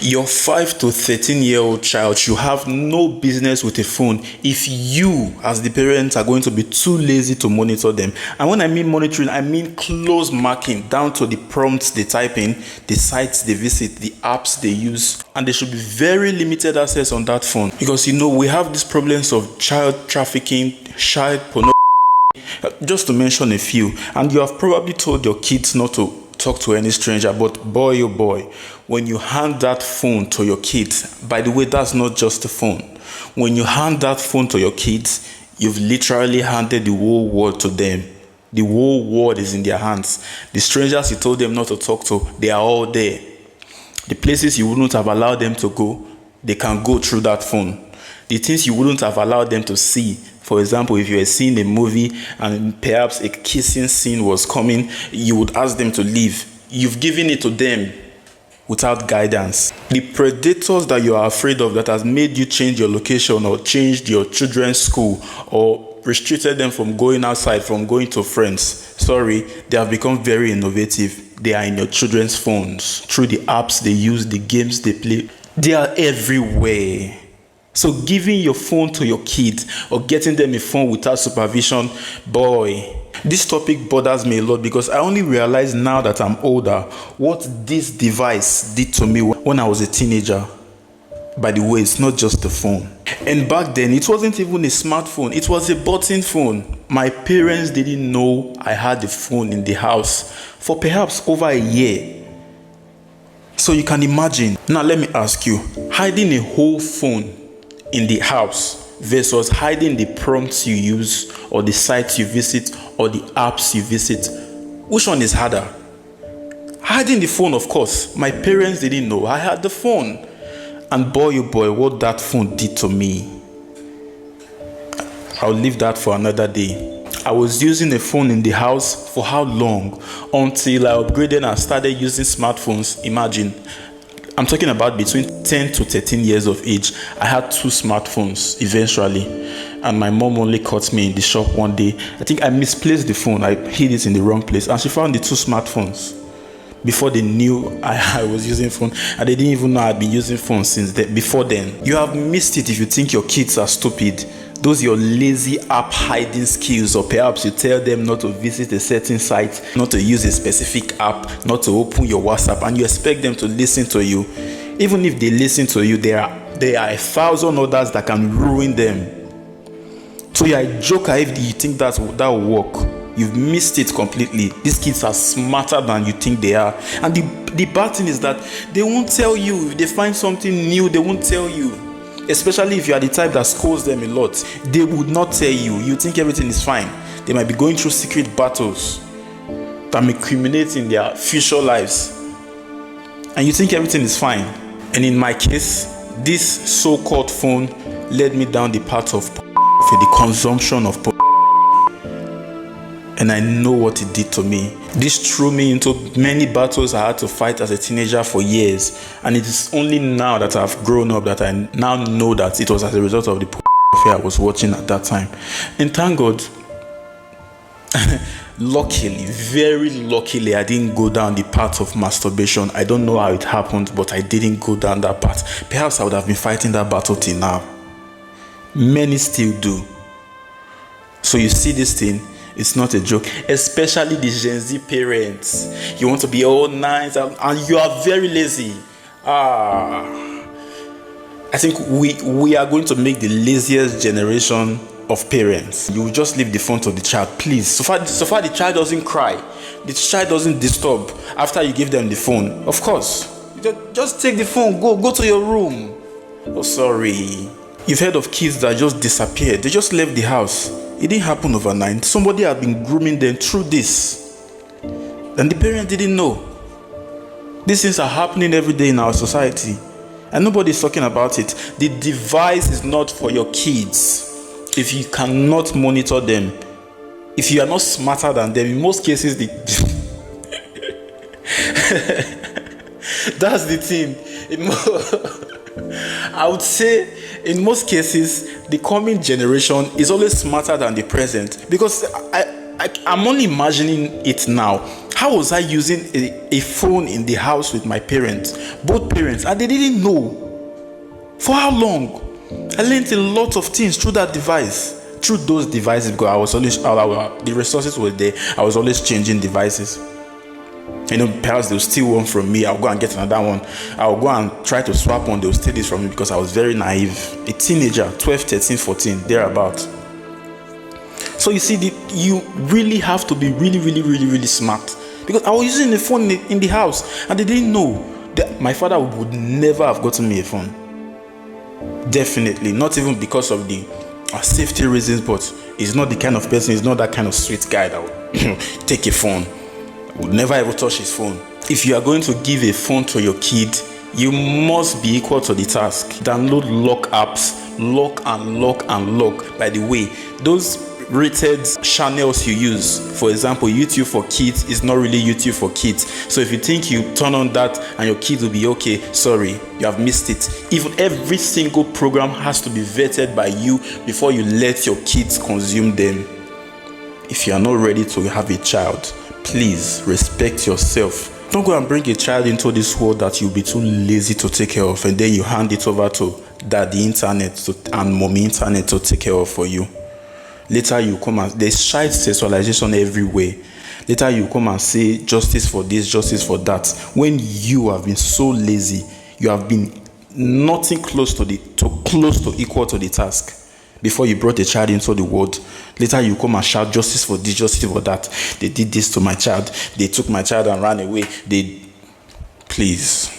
Your 5 to 13-year-old child should have no business with a phone if you, as the parents, are going to be too lazy to monitor them. And when I mean monitoring, I mean close marking down to the prompts they type in, the sites they visit, the apps they use. And there should be very limited access on that phone. Because we have these problems of child trafficking, child pornography, just to mention a few. And you have probably told your kids not to talk to any stranger, but boy oh boy, when you hand that phone to your kids, by the way, that's not just a phone. When you hand that phone to your kids, you've literally handed the whole world to them. The whole world is in their hands. The strangers you told them not to talk to, they are all there. The places you wouldn't have allowed them to go, they can go through that phone. The things you wouldn't have allowed them to see, for example, if you were seeing a movie and perhaps a kissing scene was coming, you would ask them to leave. You've given it to them without guidance. The predators that you are afraid of that has made you change your location or changed your children's school or restricted them from going outside, from going to friends, they have become very innovative. They are in your children's phones through the apps they use, the games they play. They are everywhere. So giving your phone to your kids or getting them a phone without supervision, boy, this topic bothers me a lot because I only realize now that I'm older what this device did to me when I was a teenager. By the way, it's not just a phone. And back then, it wasn't even a smartphone. It was a button phone. My parents didn't know I had a phone in the house for perhaps over a year. So you can imagine. Now let me ask you, hiding a whole phone in the house versus hiding the prompts you use or the sites you visit or the apps you visit, which one is harder? Hiding the phone, of course. My parents didn't know I had the phone. And boy, oh boy, what that phone did to me. I'll leave that for another day. I was using a phone in the house for how long? Until I upgraded and started using smartphones. Imagine. I'm talking about between 10 to 13 years of age. I had 2 smartphones eventually. And my mom only caught me in the shop one day. I think I misplaced the phone. I hid it in the wrong place. And she found the 2 smartphones. Before they knew I was using phone. And they didn't even know I'd been using phone before then. You have missed it if you think your kids are stupid. Those your lazy app hiding skills, or perhaps you tell them not to visit a certain site, not to use a specific app, not to open your WhatsApp, and you expect them to listen to you. Even if they listen to you, there are 1,000 others that can ruin them. So you're a joker if you think that will work. You've missed it completely. These kids are smarter than you think they are. And the bad thing is that they won't tell you. If they find something new, they won't tell you. Especially if you are the type that scolds them a lot. They would not tell you. You think everything is fine. They might be going through secret battles that may culminate in their future lives. And you think everything is fine. And in my case, this so-called phone led me down the path of the consumption of and I know what it did to me. This threw me into many battles I had to fight as a teenager for years. And it is only now that I've grown up that I now know that it was as a result of the I was watching at that time. And thank God, luckily, very luckily, I didn't go down the path of masturbation. I don't know how it happened, but I didn't go down that path. Perhaps I would have been fighting that battle till now. Many still do. So you see this thing, it's not a joke, especially the Gen Z parents. You want to be all nice and you are very lazy. I think we are going to make the laziest generation of parents. You will just leave the phone to the child, please. So far the child doesn't cry, the child doesn't disturb after you give them the phone. Of course, just take the phone, go to your room. Oh, sorry. You've heard of kids that just disappeared. They just left the house. It didn't happen overnight. Somebody had been grooming them through this. And the parents didn't know. These things are happening every day in our society. And nobody's talking about it. The device is not for your kids. If you cannot monitor them, if you are not smarter than them, in most cases, that's the thing. I would say in most cases, the coming generation is always smarter than the present, because I I'm only imagining it now. How was I using a phone in the house with my parents, both parents, and they didn't know? For how long? I learned a lot of things through that device, through those devices, because I was always, the resources were there. I was always changing devices. Perhaps they'll steal one from me. I'll go and get another one. I'll go and try to swap one. They'll steal this from me because I was very naive. A teenager, 12, 13, 14, thereabout. So you see, you really have to be really, really, really, really smart. Because I was using the phone in the house and they didn't know that my father would never have gotten me a phone. Definitely. Not even because of the safety reasons, but he's not the kind of person, he's not that kind of sweet guy that would take a phone. Would never ever touch his phone. If you are going to give a phone to your kid, you must be equal to the task. Download lock apps, lock and lock and lock. By the way, those rated channels you use, for example, YouTube for kids is not really YouTube for kids. So if you think you turn on that and your kids will be okay, sorry, you have missed it. Even every single program has to be vetted by you before you let your kids consume them. If you are not ready to have a child, please respect yourself. Don't go and bring a child into this world that you'll be too lazy to take care of, and then you hand it over to daddy internet and mommy internet to take care of for you. Later you come and there's child sexualization everywhere. Later you come and say justice for this, justice for that, when you have been so lazy. You have been nothing close to equal to the task before you brought a child into the world. Later you come and shout justice for this, justice for that. They did this to my child. They took my child and ran away. Please.